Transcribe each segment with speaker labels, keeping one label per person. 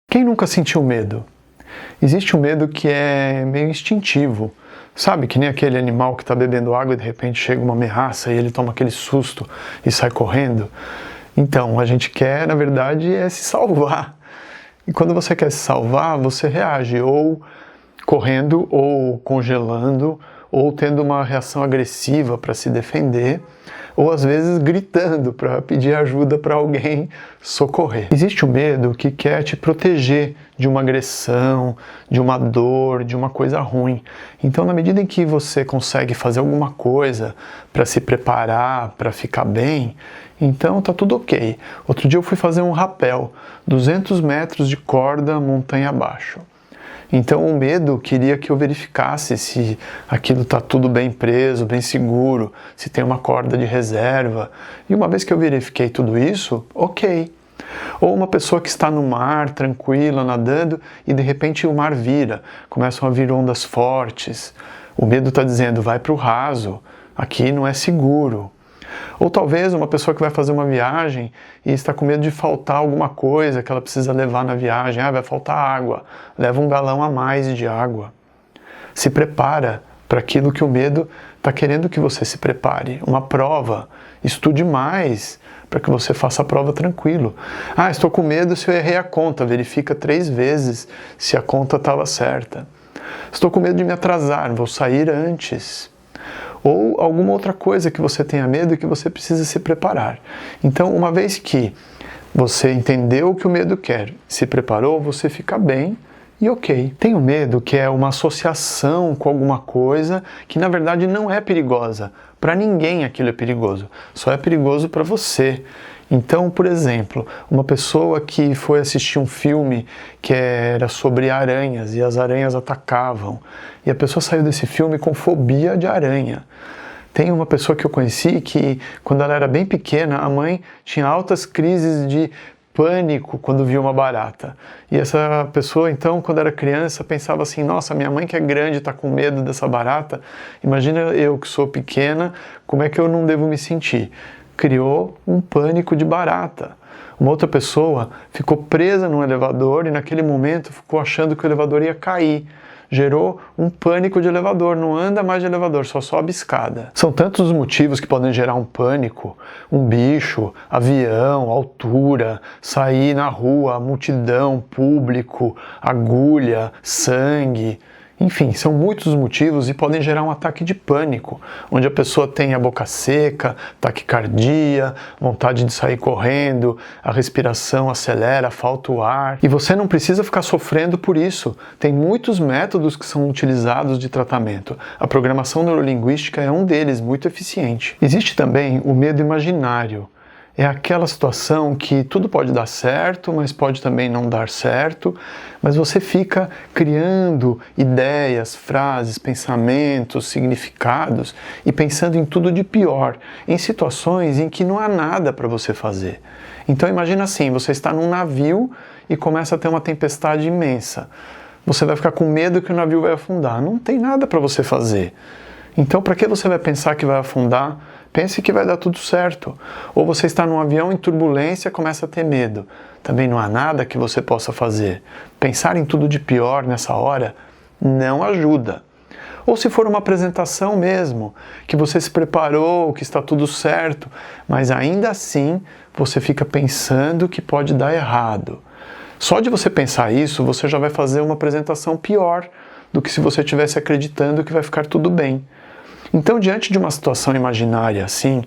Speaker 1: Quem nunca sentiu medo? Existe um medo que é meio instintivo, sabe? Que nem aquele animal que está bebendo água e de repente chega uma ameaça e ele toma aquele susto e sai correndo. Então, a gente quer, na verdade, é se salvar. E quando você quer se salvar, você reage ou correndo, ou congelando, ou tendo uma reação agressiva para se defender, ou às vezes gritando para pedir ajuda para alguém socorrer. Existe o medo que quer te proteger de uma agressão, de uma dor, de uma coisa ruim. Então, na medida em que você consegue fazer alguma coisa para se preparar, para ficar bem, então tá tudo ok. Outro dia eu fui fazer um rapel, 200 metros de corda montanha abaixo. Então o medo queria que eu verificasse se aquilo está tudo bem preso, bem seguro, se tem uma corda de reserva. E uma vez que eu verifiquei tudo isso, ok. Ou uma pessoa que está no mar, tranquila, nadando, e de repente o mar vira, começam a vir ondas fortes. O medo está dizendo, vai para o raso, aqui não é seguro. Ou talvez uma pessoa que vai fazer uma viagem e está com medo de faltar alguma coisa que ela precisa levar na viagem. Vai faltar água. Leva um galão a mais de água. Se prepara para aquilo que o medo está querendo que você se prepare. Uma prova. Estude mais para que você faça a prova tranquilo. Estou com medo se eu errei a conta. Verifica 3 vezes se a conta estava certa. Estou com medo de me atrasar. Vou sair antes. Ou alguma outra coisa que você tenha medo e que você precisa se preparar. Então, uma vez que você entendeu o que o medo quer, se preparou, você fica bem e ok. Tem o medo que é uma associação com alguma coisa que na verdade não é perigosa. Para ninguém aquilo é perigoso, só é perigoso para você. Então, por exemplo, uma pessoa que foi assistir um filme que era sobre aranhas e as aranhas atacavam, e a pessoa saiu desse filme com fobia de aranha. Tem uma pessoa que eu conheci que, quando ela era bem pequena, a mãe tinha altas crises de pânico quando via uma barata. E essa pessoa, então, quando era criança, pensava assim, nossa, minha mãe que é grande está com medo dessa barata, imagina eu que sou pequena, como é que eu não devo me sentir? Criou um pânico de barata. Uma outra pessoa ficou presa num elevador e naquele momento ficou achando que o elevador ia cair. Gerou um pânico de elevador, não anda mais de elevador, só sobe escada. São tantos os motivos que podem gerar um pânico, um bicho, avião, altura, sair na rua, multidão, público, agulha, sangue. Enfim, são muitos os motivos e podem gerar um ataque de pânico, onde a pessoa tem a boca seca, taquicardia, vontade de sair correndo, a respiração acelera, falta o ar. E você não precisa ficar sofrendo por isso. Tem muitos métodos que são utilizados de tratamento. A programação neurolinguística é um deles, muito eficiente. Existe também o medo imaginário. É aquela situação que tudo pode dar certo, mas pode também não dar certo, mas você fica criando ideias, frases, pensamentos, significados e pensando em tudo de pior, em situações em que não há nada para você fazer. Então imagina assim, você está num navio e começa a ter uma tempestade imensa. Você vai ficar com medo que o navio vai afundar. Não tem nada para você fazer. Então, para que você vai pensar que vai afundar? Pense que vai dar tudo certo. Ou você está num avião em turbulência e começa a ter medo. Também não há nada que você possa fazer. Pensar em tudo de pior nessa hora não ajuda. Ou se for uma apresentação mesmo, que você se preparou, que está tudo certo, mas ainda assim você fica pensando que pode dar errado. Só de você pensar isso, você já vai fazer uma apresentação pior do que se você estivesse acreditando que vai ficar tudo bem. Então, diante de uma situação imaginária assim,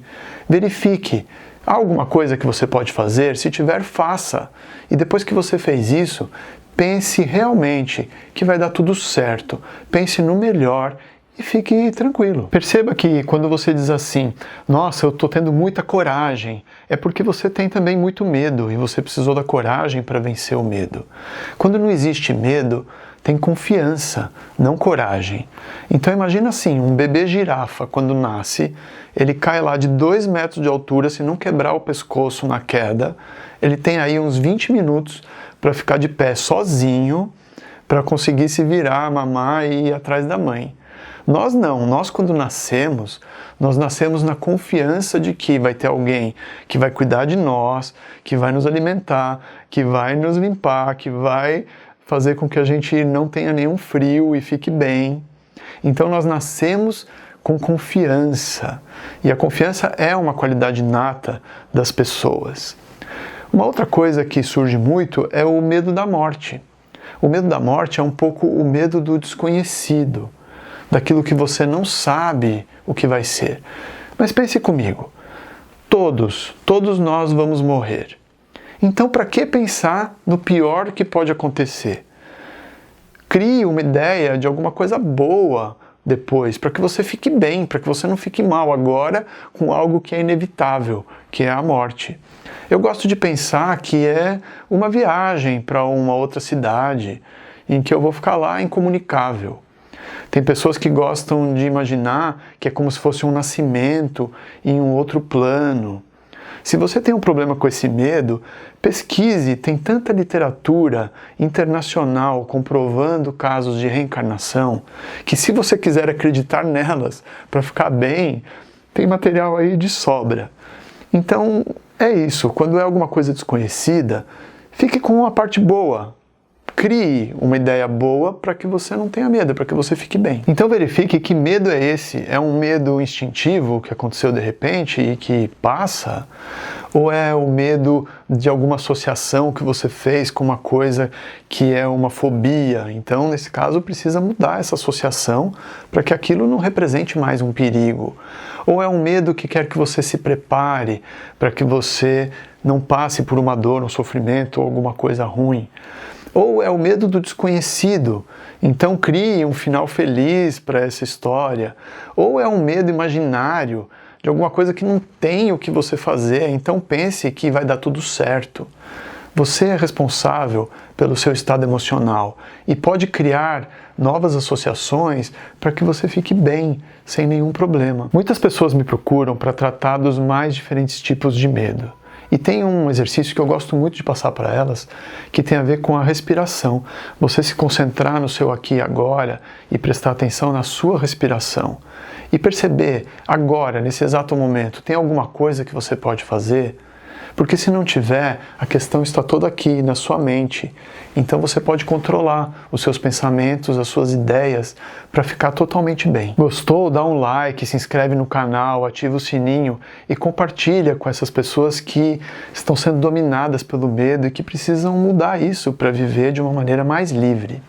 Speaker 1: verifique, há alguma coisa que você pode fazer? Se tiver, faça. E depois que você fez isso, pense realmente que vai dar tudo certo. Pense no melhor e fique tranquilo. Perceba que quando você diz assim, nossa, eu estou tendo muita coragem, é porque você tem também muito medo e você precisou da coragem para vencer o medo. Quando não existe medo, tem confiança, não coragem. Então imagina assim, um bebê girafa, quando nasce, ele cai lá de 2 metros de altura, se não quebrar o pescoço na queda, ele tem aí uns 20 minutos para ficar de pé sozinho, para conseguir se virar, mamar e ir atrás da mãe. Nós não, nós quando nascemos, nós nascemos na confiança de que vai ter alguém que vai cuidar de nós, que vai nos alimentar, que vai nos limpar, que vai fazer com que a gente não tenha nenhum frio e fique bem. Então nós nascemos com confiança, e a confiança é uma qualidade inata das pessoas. Uma outra coisa que surge muito é o medo da morte. O medo da morte é um pouco o medo do desconhecido, daquilo que você não sabe o que vai ser. Mas pense comigo, todos nós vamos morrer. Então, para que pensar no pior que pode acontecer? Crie uma ideia de alguma coisa boa depois, para que você fique bem, para que você não fique mal agora com algo que é inevitável, que é a morte. Eu gosto de pensar que é uma viagem para uma outra cidade, em que eu vou ficar lá incomunicável. Tem pessoas que gostam de imaginar que é como se fosse um nascimento em um outro plano. Se você tem um problema com esse medo, pesquise, tem tanta literatura internacional comprovando casos de reencarnação, que se você quiser acreditar nelas para ficar bem, tem material aí de sobra. Então, é isso, quando é alguma coisa desconhecida, fique com a parte boa. Crie uma ideia boa para que você não tenha medo, para que você fique bem. Então verifique que medo é esse. É um medo instintivo que aconteceu de repente e que passa? Ou é o medo de alguma associação que você fez com uma coisa que é uma fobia? Então, nesse caso, precisa mudar essa associação para que aquilo não represente mais um perigo. Ou é um medo que quer que você se prepare para que você não passe por uma dor, um sofrimento ou alguma coisa ruim? Ou é o medo do desconhecido, então crie um final feliz para essa história. Ou é um medo imaginário, de alguma coisa que não tem o que você fazer, então pense que vai dar tudo certo. Você é responsável pelo seu estado emocional e pode criar novas associações para que você fique bem, sem nenhum problema. Muitas pessoas me procuram para tratar dos mais diferentes tipos de medo. E tem um exercício que eu gosto muito de passar para elas, que tem a ver com a respiração. Você se concentrar no seu aqui e agora e prestar atenção na sua respiração. E perceber agora, nesse exato momento, tem alguma coisa que você pode fazer? Porque se não tiver, a questão está toda aqui, na sua mente. Então você pode controlar os seus pensamentos, as suas ideias, para ficar totalmente bem. Gostou? Dá um like, se inscreve no canal, ativa o sininho e compartilha com essas pessoas que estão sendo dominadas pelo medo e que precisam mudar isso para viver de uma maneira mais livre.